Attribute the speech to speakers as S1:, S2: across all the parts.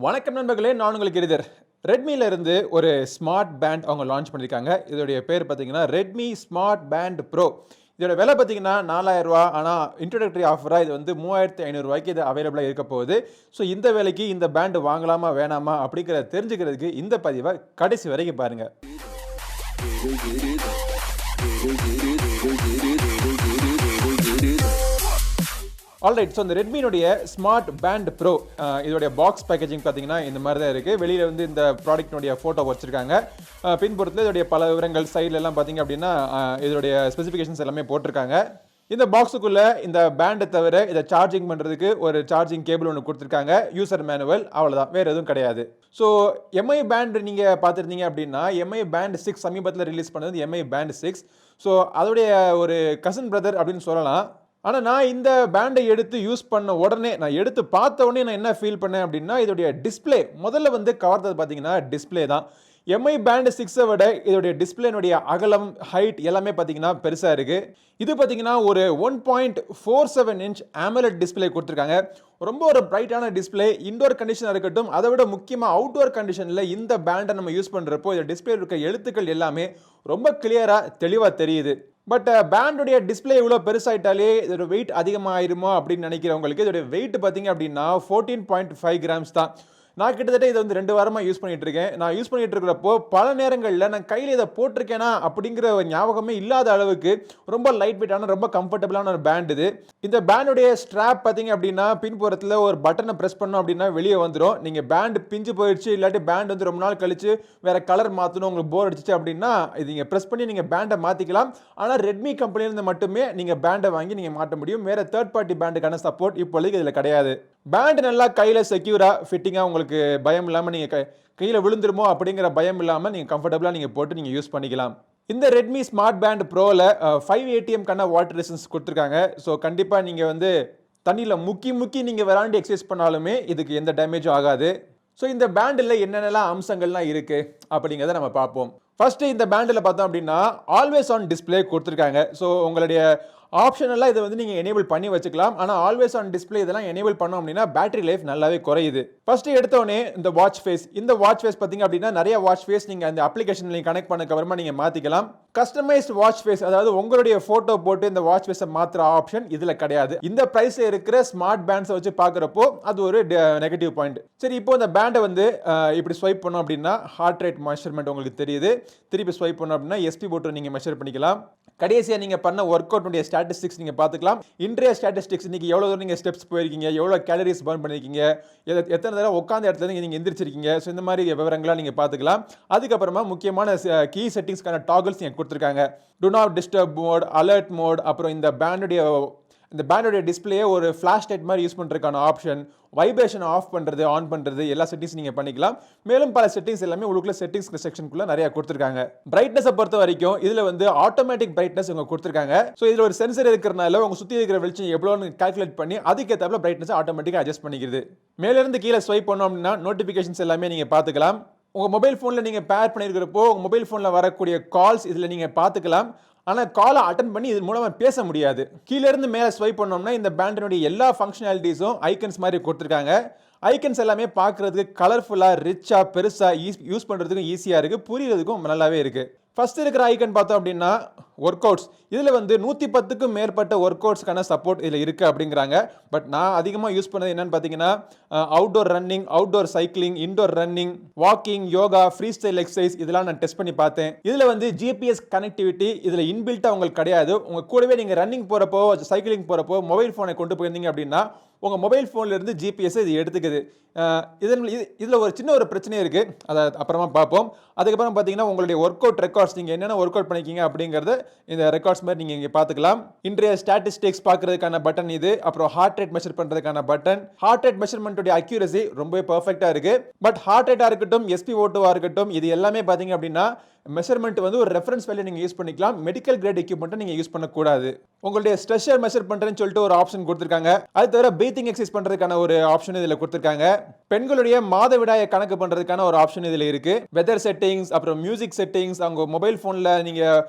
S1: வணக்கம் நண்பர்களே, நான் உங்களுக்கு இருதர். ரெட்மில இருந்து ஒரு ஸ்மார்ட் பேண்ட் அவங்க லான்ச் பண்ணியிருக்காங்க. இதோடைய பேர் பார்த்தீங்கன்னா ரெட்மி ஸ்மார்ட் பேண்ட் ப்ரோ. இதோட விலை பார்த்தீங்கன்னா ரூ. 4000. ஆனால் இன்ட்ரோடக்டரி ஆஃபராக இது வந்து ரூ. 3500 இது அவைலபிளாக இருக்க போகுது. ஸோ இந்த விலைக்கு இந்த பேண்ட் வாங்கலாமா வேணாமா அப்படிங்கிறத தெரிஞ்சுக்கிறதுக்கு இந்த பதிவை கடைசி வரைக்கும் பாருங்க. ஆல்ரைட். ஸோ இந்த ரெட்மியினுடைய ஸ்மார்ட் பேண்ட் ப்ரோ இதோடைய பாக்ஸ் பேக்கேஜிங் பார்த்தீங்கன்னா இந்த மாதிரி தான் இருக்குது. வெளியில் வந்து இந்த ப்ராடக்ட்னுடைய ஃபோட்டோ வச்சுருக்காங்க. பின்புறத்தில் இதோடைய பல விவரங்கள் சைடில் எல்லாம் பார்த்தீங்க அப்படின்னா இதோடைய ஸ்பெசிஃபிகேஷன்ஸ் எல்லாமே போட்டிருக்காங்க. இந்த பாக்ஸுக்குள்ளே இந்த பேண்டை தவிர இதை சார்ஜிங் பண்ணுறதுக்கு ஒரு சார்ஜிங் கேபிள் ஒன்று கொடுத்துருக்காங்க. யூசர் மேனுவல், அவ்வளோதான், வேறு எதுவும் கிடையாது. ஸோ எம்ஐ பேண்ட் நீங்கள் பார்த்துருந்தீங்க அப்படின்னா எம்ஐ பேண்ட் 6 சமீபத்தில் ரிலீஸ் பண்ணது எம்ஐ பேண்ட் 6. ஸோ அதோடைய ஒரு கசின் பிரதர் அப்படின்னு சொல்லலாம். ஆனால் நான் இந்த பேண்டை எடுத்து யூஸ் பண்ண உடனே, நான் எடுத்து பார்த்த உடனே நான் என்ன ஃபீல் பண்ணேன் அப்படின்னா இதோடைய டிஸ்பிளே முதல்ல வந்து கவர்ந்தது பார்த்தீங்கன்னா டிஸ்பிளே தான். எம்ஐ பேண்ட் 6 விட இதோடைய டிஸ்பிளேனுடைய அகலம், ஹைட் எல்லாமே பார்த்தீங்கன்னா பெருசாக இருக்குது. இது பார்த்தீங்கன்னா ஒரு 1.47 இன்ச் AMOLED டிஸ்பிளே கொடுத்துருக்காங்க. ரொம்ப ஒரு பிரைட்டான டிஸ்பிளே. இன்டோர் கண்டிஷனாக இருக்கட்டும், அதை விட முக்கியமாக அவுட்டோர் கண்டிஷனில் இந்த பேண்டை நம்ம யூஸ் பண்ணுறப்போ இந்த டிஸ்பிளே இருக்க எழுத்துக்கள் எல்லாமே ரொம்ப கிளியராக தெளிவாக தெரியுது. பட் பேண்டுடைய டிஸ்பிளே இவ்வளோ பெருசாயிட்டாலே இதோட வெயிட் அதிகமாகிருமோ அப்படின்னு நினைக்கிறவங்களுக்கு இதோட வெயிட் பார்த்தீங்க அப்படின்னா 14.5 கிராம்ஸ் தான். நான் கிட்டத்தட்ட இதை வந்து 2 வாரமாக யூஸ் பண்ணிட்டு இருக்கேன். நான் யூஸ் பண்ணிட்டு இருக்கிறப்போ பல நேரங்களில் நான் கையில் இதை போட்டிருக்கேனா அப்படிங்கிற ஒரு ஞாபகமே இல்லாத அளவுக்கு ரொம்ப லைட் வெயிட்டான, ரொம்ப கம்ஃபர்டபுளான ஒரு பேண்ட் இது. இந்த பேண்டுடைய ஸ்ட்ராப் பார்த்தீங்க அப்படின்னா பின்புறத்தில் ஒரு பட்டனை ப்ரெஸ் பண்ணோம் அப்படின்னா வெளியே வந்துடும். நீங்கள் பேண்ட் பிஞ்சு போயிடுச்சு, இல்லாட்டி பேண்ட் வந்து ரொம்ப நாள் கழிச்சு வேற கலர் மாற்றணும், உங்களுக்கு போர் அடிச்சிச்சு அப்படின்னா இது நீங்கள் ப்ரெஸ் பண்ணி நீங்கள் பேண்டை மாற்றிக்கலாம். ஆனால் ரெட்மி கம்பெனியிலிருந்து மட்டுமே நீங்கள் பேண்டை வாங்கி நீங்கள் மாற்ற முடியும். வேறு தேர்ட் பார்ட்டி பேண்டுக்கான சப்போர்ட் இப்போதைக்கு இதில் கிடையாது. பேண்ட் நல்லா கையில் செக்யூராக ஃபிட்டிங்காக உங்களுக்கு பயம் இல்லாமல் நீங்கள் கையில் விழுந்துருமோ அப்படிங்கிற பயம் இல்லாமல் நீங்கள் கம்ஃபர்டபுளாக நீங்கள் போட்டு நீங்கள் யூஸ் பண்ணிக்கலாம். இந்த ரெட்மி ஸ்மார்ட் பேண்ட் ப்ரோவில் 5 ATM வாட்டர் ரெசிஸ்டன்ஸ் கொடுத்துருக்காங்க. ஸோ கண்டிப்பாக நீங்கள் வந்து தண்ணியில் முக்கி நீங்கள் விளாண்டு எக்ஸசைஸ் பண்ணாலுமே இதுக்கு எந்த டேமேஜும் ஆகாது. ஸோ இந்த பேண்டில் என்னென்னலாம் அம்சங்கள்லாம் இருக்குது அப்படிங்கிறத நம்ம பார்ப்போம். ஃபர்ஸ்ட் இந்த பேண்டில் பார்த்தோம் அப்படின்னா ஆல்வேஸ் ஆன் டிஸ்பிளே கொடுத்துருக்காங்க. ஸோ உங்களுடைய ஆப்ஷனெல்லாம் இதை வந்து நீங்கள் எனேபிள் பண்ணி வச்சுக்கலாம். ஆனால் ஆல்வேஸ் ஆன் டிஸ்பிளே இதெல்லாம் எனேபிள் பண்ணோம் அப்படின்னா பேட்டரி லைஃப் நல்லாவே குறையுது. ஃபர்ஸ்ட் எடுத்தோடனே இந்த வாட்ச் ஃபேஸ், இந்த வாட்ச் ஃபேஸ் பார்த்தீங்க அப்படின்னா நிறைய வாட்ச் ஃபேஸ் நீங்கள் அந்த அப்ளிகேஷன் கனெக்ட் பண்ணதுக்கு அப்புறமா நீங்கள் மாற்றிக்கலாம். கஸ்டமைஸ்ட் வாட்ச் ஃபேஸ், அதாவது உங்களுடைய ஃபோட்டோ போட்டு இந்த வாட்ச் ஃபேஸை மாற்றுற ஆப்ஷன் இதில் கிடையாது. இந்த ப்ரைஸில் இருக்கிற ஸ்மார்ட் பேண்ட்ஸை வச்சு பார்க்குறப்போ அது ஒரு நெகட்டிவ் பாயிண்ட். சரி, இப்போ இந்த பேண்டை வந்து இப்படி ஸ்வைப் பண்ணோம் அப்படின்னா ஹார்ட் ரேட் மெஷர்மெண்ட் உங்களுக்கு தெரியுது. திருப்பி ஸ்வைப் பண்ணோம் அப்படின்னா எஸ்பி போட்டு நீங்கள் மெஷர் பண்ணிக்கலாம். கடைசியாக நீங்கள் பண்ண ஒர்க் அவுட்டுடைய ஸ்டாட்டிஸ்டிக்ஸ் நீங்கள் பார்த்துக்கலாம். இன்றைய ஸ்டாட்டிஸ்டிக்ஸ் இன்றைக்கி எவ்வளோ தூரம் நீங்கள் ஸ்டெப்ஸ் போயிருக்கீங்க, எவ்வளோ கேலரிஸ் பர்ன் பண்ணியிருக்கீங்க, எத்தனை தடவை உட்காந்த இடத்துல நீங்கள் எந்திரிச்சிருக்கீங்க. ஸோ இந்த மாதிரி விவரங்களாக நீங்கள் பார்த்துக்கலாம். அதுக்கப்புறமா முக்கியமான கீ செட்டிங்ஸ்க்கான டாகிள்ஸ் நீங்கள் கொடுத்துருக்காங்க. Do not disturb mode, alert mode, அப்புறம் இந்த பேண்டுடைய டிஸ்பிளேயே ஒரு ஃப்ளாஷ் லைட் மாதிரி யூஸ் பண்ணுறதுக்கான ஆப்ஷன், வைப்ரேஷன் ஆஃப் பண்ணுறது, ஆன் பண்ணுறது, எல்லா செட்டிங்ஸ் நீங்கள் பண்ணிக்கலாம். மேலும் பல செட்டிங்ஸ் எல்லாமே உள்ளுக்குள்ள செட்டிங்ஸ் செக்ஷனுக்குள்ள நிறைய கொடுத்துருக்காங்க. பிரைட்னஸை பொறுத்த வரைக்கும் இதில் வந்து ஆட்டோமேட்டிக் பிரைட்னஸ் இவங்க கொடுத்துருக்காங்க. ஸோ இதில் ஒரு சென்சர் இருக்கிறனால உங்கள் சுற்றி இருக்கிற வெளிச்சம் எவ்வளோன்னு கால்குலேட் பண்ணி அதுக்கேற்றாப்புல பிரைட்னஸ் ஆட்டோமேட்டிக்காக அட்ஜஸ்ட் பண்ணிக்கிறது. மேலேருந்து கீழே ஸ்வைப் பண்ணோம் அப்படின்னா நோட்டிஃபிகேஷன்ஸ் எல்லாமே நீங்கள் பார்த்துக்கலாம். உங்கள் மொபைல் ஃபோனில் நீங்கள் பேர் பண்ணியிருக்கிறப்போ உங்கள் மொபைல் ஃபோனில் வரக்கூடிய கால்ஸ் இதில் நீங்கள் பார்த்துக்கலாம். ஆனால் காலை அட்டன் பண்ணி இது மூலமாக பேச முடியாது. கீழேருந்து மேலே ஸ்வைப் பண்ணோம்னா இந்த பேண்டினுடைய எல்லா ஃபங்க்ஷனாலிட்டிஸும் ஐக்கன்ஸ் மாதிரி கொடுத்துருக்காங்க. ஐக்கன்ஸ் எல்லாமே பார்க்குறதுக்கு கலர்ஃபுல்லாக, ரிச்சாக, பெருசாக, யூஸ் பண்ணுறதுக்கும் ஈஸியாக இருக்குது, புரிகிறதுக்கும் நல்லாவே இருக்குது. ஃபர்ஸ்ட் இருக்கிற ஐக்கன் பார்த்தோம் அப்படின்னா ஒர்க் அவுட்ஸ். இதில் வந்து 110க்கும் மேற்பட்ட ஒர்க் அவுட்ஸ்க்கான சப்போர்ட் இதில் இருக்குது அப்படிங்கிறாங்க. பட் நான் அதிகமாக யூஸ் பண்ணது என்னன்னு பார்த்தீங்கன்னா outdoor running, outdoor cycling, indoor running, walking, yoga, free style exercise இதெல்லாம் நான் டெஸ்ட் பண்ணி பார்த்தேன். இதில் வந்து ஜிபிஎஸ் கனெக்டிவிட்டி இதில் இன்பில்ட்டாக உங்களுக்கு கிடையாது. உங்கள் கூடவே நீங்கள் ரன்னிங் போகிறப்போ, சைக்கிளிங் போகிறப்போ மொபைல் ஃபோனை கொண்டு போயிருந்தீங்க அப்படின்னா உங்கள் மொபைல் ஃபோன்லேருந்து ஜிபிஎஸ் இது எடுத்துக்குது. இதில் ஒரு சின்ன ஒரு பிரச்சனை இருக்குது, அதை அப்புறமா பார்ப்போம். அதுக்கப்புறம் பார்த்தீங்கன்னா உங்களுடைய ஒர்க் அவுட் ரெக்கார்ட்ஸ், நீங்கள் என்னென்ன ஒர்க் அவுட் பண்ணிக்கிங்க அப்படிங்கிறது இந்த ரெக்கார்ட்ஸ் மாதிரி நீங்கள் இங்கே பார்த்துக்கலாம். இன்றைய ஸ்டாட்டிஸ்டிக்ஸ் பார்க்குறதுக்கான பட்டன் இது. அப்புறம் ஹார்ட் ரேட் மெஷர் பண்ணுறதுக்கான பட்டன். ஹார்ட் ரேட் மெஷர்மெண்ட்டுடைய அக்யூரசி ரொம்பவே பர்ஃபெக்டாக இருக்குது. பட் ஹார்ட் ரேட்டாக இருக்கட்டும், எஸ்பி ஓட்டுவாக இருக்கட்டும், இது எல்லாமே பார்த்தீங்க அப்படின்னா மெஷர்மெண்ட் வந்து ஒரு ரெஃபரன்ஸ் வேல்யூ நீங்க யூஸ் பண்ணிக்கலாம். மெடிக்கல் கிரேட் எக்யூப்மெண்ட்டை நீங்க யூஸ் பண்ணக்கூடாது. உங்களுடைய ஸ்ட்ரெஸ்ஸை மெஷர் பண்றேன்னு சொல்லிட்டு ஒரு ஆப்ஷன் கொடுத்துருக்காங்க. அது தவிர பிரீத்திங் எக்ஸசைஸ் பண்றதுக்கான ஒரு ஆப்ஷன் இதில் கொடுத்துருக்காங்க. பெண்களுடைய மாதவிடாயை கணக்கு பண்றதுக்கான ஒரு ஆப்ஷன் இதில் இருக்கு. வெதர் செட்டிங்ஸ், அப்புறம் மியூசிக் செட்டிங்ஸ், அவங்க மொபைல் போன்ல நீங்க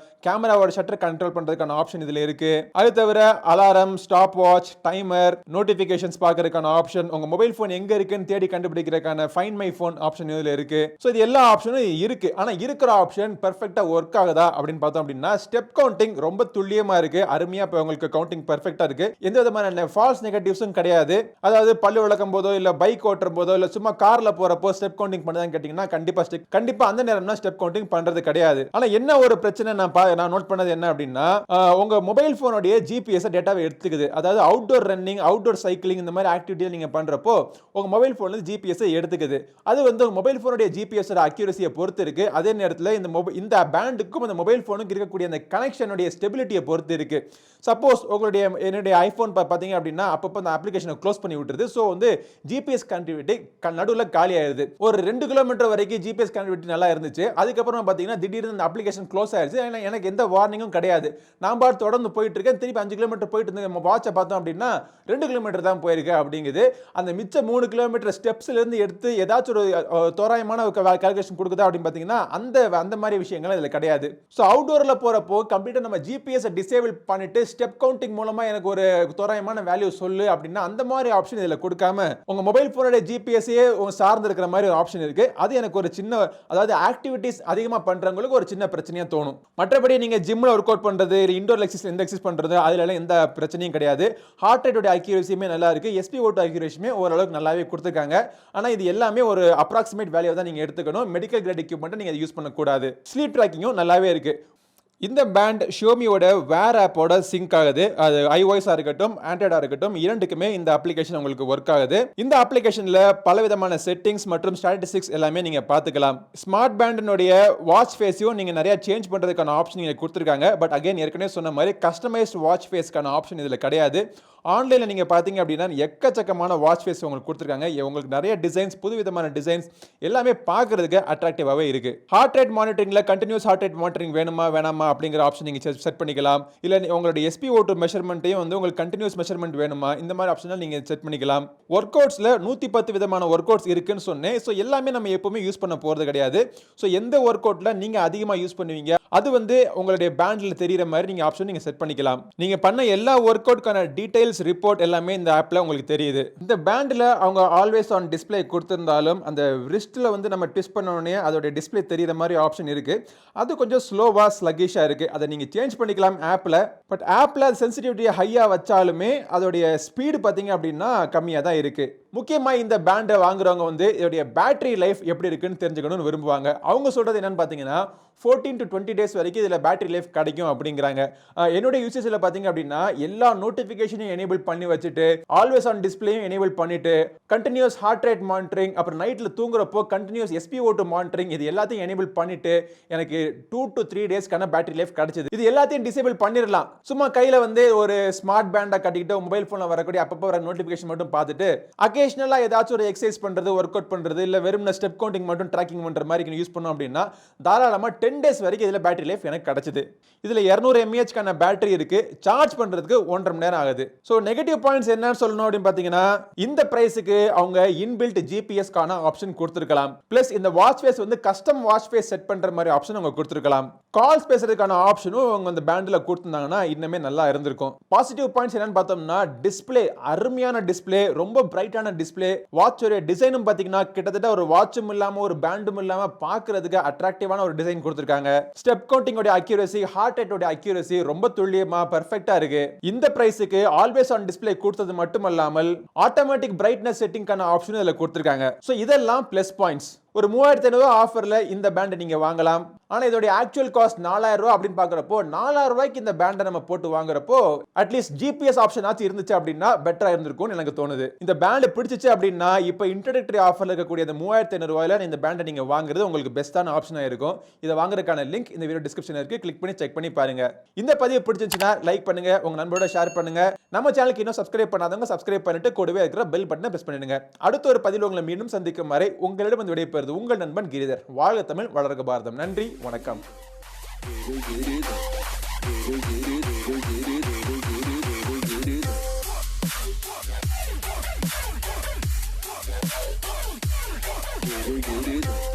S1: கேமராவோட ஷட்டர் கண்ட்ரோல் பண்றதுக்கான ஆப்ஷன் இதில் இருக்கு. அது தவிர alarm, stop watch, timer, notifications பார்க்கறதுக்கான ஆப்ஷன், உங்க மொபைல் போன் எங்க இருக்குன்னு தேடி கண்டுபிடிக்கிறதுக்கான ஃபைண்ட் மை போன் ஆப்ஷன் இதில் இருக்கு. ஸோ இது எல்லா ஆப்ஷனும் இருக்கு. ஆனா இருக்கிற ஆப்ஷன் பெர்ஃபெக்ட்டா ஒர்க் ஆகுதா அப்படின்னு பார்த்தோம் அப்படின்னா ஸ்டெப் கவுண்டிங் ரொம்ப துல்லியமா இருக்கு. அருமையா இப்போ உங்களுக்கு கவுண்டிங் பெர்ஃபெக்ட்டா இருக்கு. எந்த விதமான ஃபால்ஸ் நெகட்டிவ்ஸும் கிடையாது. அதாவது பல்லு விளக்கும் போதோ இல்ல பைக் ஓட்டும் போதோ இல்ல சும்மா கார்ல போறப்போ ஸ்டெப் கவுண்டிங் பண்ணுதான்னு கேட்டீங்கன்னா கண்டிப்பா அந்த நேரம்னா ஸ்டெப் கவுண்டிங் பண்றது கிடையாது. ஆனா என்ன ஒரு பிரச்சனை நான் நோட் பண்ணது என்ன அப்படின்னா உங்க மொபைல் போனுடைய ஜிபிஎஸ் டேட்டாவை எடுத்துக்குது. அதாவது அவுட்டோர் ரன்னிங், அவுட்டோர் சைக்கிளிங் இந்த மாதிரி ஆக்டிவிட்டி நீங்க பண்றப்போ உங்க மொபைல் போன்ல ஜிபிஎஸ் எடுத்துக்குது. அது வந்து மொபைல் போனுடைய ஜிபிஎஸ் அக்யூரசியை பொறுத்து இருக்கு. அதே நேரத்தில் இந்த பேண்டுக்கும் அந்த மொபைல் போனுக்கு இருக்கக்கூடிய அந்த கனெக்ஷனுடைய ஸ்டெபிலிட்டியை பொறுத்து இருக்கு. சப்போஸ் என்னுடைய ஐபோன் பாத்தீங்க அப்படின்னா அப்பப்போ அந்த அப்ளிகேஷனை க்ளோஸ் பண்ணி விட்டுருது. ஸோ வந்து ஜிபிஎஸ் கனெக்டிவிட்டி நடுவில் காலி ஆயிருது. ஒரு 2 கிலோமீட்டர் வரைக்கும் ஜிபிஎஸ் கனெக்டிவிட்டி நல்லா இருந்துச்சு. அதுக்கப்புறம் பாத்தீங்கன்னா திடீர்னு அந்த அப்ளிகேஷன் க்ளோஸ் ஆயிருச்சு. எனக்கு எந்த வார்னிங்கும் கிடையாது. நான் பாட்டு தொடர்ந்து போயிட்டு இருக்கேன். திருப்பி 5 கிலோமீட்டர் போயிட்டு இருந்த வாட்சை பார்த்தோம் அப்படின்னா 2 கிலோமீட்டர் தான் போயிருக்கு அப்படிங்குது. அந்த மிச்ச 3 கிலோமீட்டர் ஸ்டெப்ஸ்ல இருந்து எடுத்து ஏதாச்சும் ஒரு தோராயமான கால்குலேஷன் கொடுக்குதா அப்படின்னு பாத்தீங்கன்னா அந்த மாதிரி விஷயங்கள் இதுல கிடையாது. ஸோ அவுட்டோர்ல போறப்போ கம்ப்ளீட்டா நம்ம ஜிபிஎஸ் டிசேபிள் பண்ணிட்டு ஸ்டெப் கவுண்டிங் மூலமா எனக்கு ஒரு தோராயமான வேல்யூ சொல்லு அப்படின்னா அந்த மாதிரி ஆப்ஷன் இதுல கொடுக்காம உங்க மொபைல் போனோட ஜிபிஎஸ் சார்ந்து இருக்கிற மாதிரி ஒரு ஆப்ஷன் இருக்கு. அது எனக்கு ஒரு சின்ன, அதாவது ஆக்டிவிட்டிஸ் அதிகமா பண்றவங்களுக்கு ஒரு சின்ன பிரச்சனையா தோணும். மற்றபடி நீங்க ஜிம்ல ஒர்க் அவுட் பண்றது, இன்டோர் எக்ஸசைஸ் பண்றது அதுல எந்த பிரச்சனையும் கிடையாது. ஹார்ட் ரேட்டோட அக்யூரசியுமே நல்லா இருக்கு. SpO2 அக்யூரசியுமே ஓரளவுக்கு நல்லாவே கொடுத்துருக்காங்க. ஆனா இது எல்லாமே ஒரு அப்ராக்சிமேட் வேல்யூ தான் நீங்க எடுத்துக்கணும். மெடிக்கல் கிரேட் எக்யூப்மெண்ட் நீங்க யூஸ் பண்ணக்கூடாது. ஸ்லீப் ட்ராக்கிங்கும் நல்லாவே இருக்கு. இந்த பேண்ட் ஷியோமியோட வேர் ஆப்போட சிங்க் ஆகுது. அது iOS-ஆ இருக்கட்டும், ஆண்ட்ராய்டா இருக்கட்டும், இரண்டுக்குமே இந்த அப்ளிகேஷன் உங்களுக்கு ஒர்க் ஆகுது. இந்த அப்ளிகேஷன்ல பலவிதமான செட்டிங்ஸ் மற்றும் ஸ்டாட்டிஸ்டிக்ஸ் எல்லாமே நீங்க பார்த்துக்கலாம். ஸ்மார்ட் பேண்டினுடைய வாட்ச் ஃபேஸையும் நீங்க நிறைய சேஞ்ச் பண்றதுக்கான ஆப்ஷன் நீங்க கொடுத்துருக்காங்க. பட் அகைன் ஏற்கனவே சொன்ன மாதிரி கஸ்டமைஸ்ட் வாட்ச் ஃபேஸ்க்கான ஆப்ஷன் இதுல கிடையாது. ஆன்லைனில் நீங்கள் பார்த்தீங்க அப்படின்னா எக்கச்சக்கமான வாட்ச் ஃபேஸ் உங்களுக்கு கொடுத்துருக்காங்க. உங்களுக்கு நிறைய டிசைன்ஸ், புதுவிதமான டிசைன்ஸ் எல்லாமே பார்க்கறதுக்கு அட்ராக்டிவாகவே இருக்கு. ஹார்ட் ரேட் மானிட்டரிங்ல கண்டினியூஸ் ஹார்ட் ரேட் மானிட்டரிங் வேணுமா வேணாமா அப்படிங்கிற ஆப்ஷன் நீங்கள் செட் பண்ணிக்கலாம். இல்லை உங்களுடைய SpO2 மெஷர்மெண்ட்டையும் வந்து உங்களுக்கு கண்டினியூஸ் மெஷர்மெண்ட் வேணுமா இந்த மாதிரி ஆப்ஷனில் நீங்கள் செட் பண்ணிக்கலாம். ஒர்க் அவுட்ஸில் 110 விதமான ஒர்க் அவுட்ஸ் இருக்குன்னு சொன்னேன். ஸோ எல்லாமே நம்ம எப்பவுமே யூஸ் பண்ண போகிறது கிடையாது. ஸோ எந்த ஒர்க் அவுட்டில் நீங்கள் அதிகமாக யூஸ் பண்ணுவீங்க அது வந்து உங்களுடைய பேண்டில் தெரிகிற மாதிரி நீங்கள் ஆப்ஷன் நீங்கள் செட் பண்ணிக்கலாம். நீங்கள் பண்ண எல்லா ஒர்க் அவுட்கான டீடைல்ஸ் ரிப்போர்ட் எல்லாமே இந்த ஆப்ல உங்களுக்கு தெரியுது. இந்த பேண்ட்ல அவங்க ஆல்வேஸ் ஆன் டிஸ்ப்ளே கொடுத்திருந்தாலும் அந்த ரிஸ்ட்ல வந்து நம்ம ட்விஸ்ட் பண்ண உடனே அதோட டிஸ்ப்ளே தெரியுற மாதிரி ஆப்ஷன் இருக்கு. அது கொஞ்சம் ஸ்லோவா ஸ்லக்கிஷா இருக்கு. அதை நீங்க சேஞ்ச் பண்ணிக்கலாம் ஆப்ல. பட் ஆப்ல சென்சிட்டிவிட்டியை ஹையா வச்சாலுமே அதோடைய ஸ்பீடு பாத்தீங்க அப்படின்னா கம்மியா தான் இருக்கு. முக்கியமா இந்த பேண்டை வாங்குறவங்க வந்து இதோடைய பேட்டரி லைஃப் எப்படி இருக்குன்னு தெரிஞ்சுக்கணும்னு விரும்புவாங்க. அவங்க சொல்றது என்னன்னு பாத்தீங்கன்னா 14 to 20 டேஸ் வரைக்கும் இதில் பேட்டரி லைஃப் கிடைக்கும் அப்படிங்கிறாங்க. என்னுடைய யூசேஜில் பார்த்தீங்க அப்படின்னா எல்லா நோட்டிஃபிகேஷனையும் எனேபிள் பண்ணி வச்சுட்டு ஆல்வேஸ் ஆன் டிஸ்பிளேயும் எனேபிள் பண்ணிட்டு கண்டினியூஸ் ஹார்ட் ரேட் மானிட்டரிங், அப்புறம் நைட்டில் தூங்குறப்போ கண்டினியூஸ் SpO2 மானிட்டரிங் இது எல்லாத்தையும் எனேபிள் பண்ணிட்டு எனக்கு 2 to 3 டேஸ்க்கான பேட்டரி லைஃப் கிடைச்சது. இது எல்லாத்தையும் டிசேபிள் பண்ணிடலாம். சும்மா கையில் வந்து ஒரு ஸ்மார்ட் பேண்டை கட்டிக்கிட்டு மொபைல் ஃபோனில் வரக்கூடிய அப்பப்போ வர நோட்டிஃபிகேஷன் மட்டும் பார்த்துட்டு அக்கேஷனலாக ஏதாச்சும் ஒரு எக்ஸசைஸ் பண்ணுறது, ஒர்க் அவுட் பண்ணுறது, இல்லை வெறும் ஸ்டெப் கவுண்டிங் மட்டும் ட்ராக்கிங் பண்ணுற மாதிரி யூஸ் பண்ணோம் அப்படின்னா தாராளமாக 10 டேஸ் வரைக்கும் இதில் பேட்டரி லைஃப் எனக்கு கிடைச்சது. இதில் 200 mAh பேட்டரி இருக்கு. சார்ஜ் பண்றதுக்கு 1.5 மணி நேரம் ஆகுது. ஸோ நெகட்டிவ் பாயிண்ட்ஸ் என்னன்னு சொல்லணும் அப்படின்னு பார்த்தீங்கன்னா இந்த பிரைஸுக்கு அவங்க இன்பில்ட் ஜிபிஎஸ்க்கான ஆப்ஷன் கொடுத்துருக்கலாம். பிளஸ் இந்த வாட்ச் ஃபேஸ் வந்து கஸ்டம் வாட்ச் ஃபேஸ் செட் பண்ற மாதிரி ஆப்ஷன் அவங்க கொடுத்துருக்கலாம். கால்ஸ் பேசுறதுக்கான ஆப்ஷனும் அவங்க இந்த பேண்டில் கொடுத்துருந்தாங்கன்னா இன்னுமே நல்லா இருந்திருக்கும். பாசிட்டிவ் பாயிண்ட்ஸ் என்னன்னு பார்த்தோம்னா டிஸ்பிளே, அருமையான டிஸ்பிளே, ரொம்ப பிரைட்டான டிஸ்பிளே. வாட்சோட டிசைனும் பார்த்தீங்கன்னா கிட்டத்தட்ட ஒரு வாட்சும் இல்லாம ஒரு பேண்டும் இல்லாம பார்க்கறதுக்கு அட்ராக்டிவான ஒரு டிசைன் கொடுத்துருக்காங்க. ஸ்டெப் கவுண்டிங்கோட அக்யூரசி, ஹார்ட் ரேட்டோட அக்யூரசி ரொம்ப துல்லியமா பெர்ஃபெக்ட்டா இருக்கு. இந்த பிரைஸுக்கு ஆல்வேஸ் ஆன் டிஸ்ப்ளே கொடுத்தது மட்டுமல்லாமல் ஆட்டோமேட்டிக் பிரைட்னஸ் செட்டிங்கான ஆப்ஷன் இதுல கொடுத்திருக்காங்க. சோ இதெல்லாம் பிளஸ் பாயிண்ட்ஸ். ஒரு 3500 ஆஃபர்ல இந்த பேண்டை நீங்க வாங்கலாம். ஆனா இதோட ஆக்சுவல் காஸ்ட் 4000 ரூபாய் அப்படின்னு பாக்குறப்போ 4000 ரூபாய்க்கு இந்த பேண்டை நம்ம போட்டு வாங்குறப்போ அட்லீஸ்ட் ஜிபிஎஸ் ஆப்ஷன் ஆச்சு இருந்துச்சு அப்படின்னா பெட்டரா இருந்திருக்கும்னு எனக்கு தோணுது. இந்த பேண்ட் பிடிச்சிச்சு அப்படின்னா இப்போ இன்ட்ரோடக்டரி ஆஃபர்ல இருக்கக்கூடிய இந்த 3500 ரூபாயில இந்த பேண்டை நீங்க வாங்குறது உங்களுக்கு பெஸ்டான ஆப்ஷனா இருக்கும். இதை வாங்குறதுக்கான லிங்க் இந்த வீடியோ டிஸ்கிரிப்ஷன்ல இருக்கு. கிளிக் பண்ணி செக் பண்ணி பாருங்க. இந்த பதிவு பிடிச்சிருந்துச்சுன்னா லைக் பண்ணுங்க, உங்க நண்பரோட ஷேர் பண்ணுங்க. நம்ம சேனலுக்கு இன்னும் சப்ஸ்கிரைப் பண்ணாதவங்க சப்ஸ்கிரைப் பண்ணிட்டு கூடவே இருக்கிற பெல் பட்டனை பிரஸ் பண்ணிடுங்க. அடுத்த ஒரு பதிவில் உங்களை மீண்டும் சந்திக்கும் வரை உங்களிடம் வந்து விடைபெறுவது விடைபெறுவது உங்கள் நண்பன் கிரிதர். வாழ்க தமிழ், வளர்க பாரதம். நன்றி, வணக்கம்.
S2: Get it.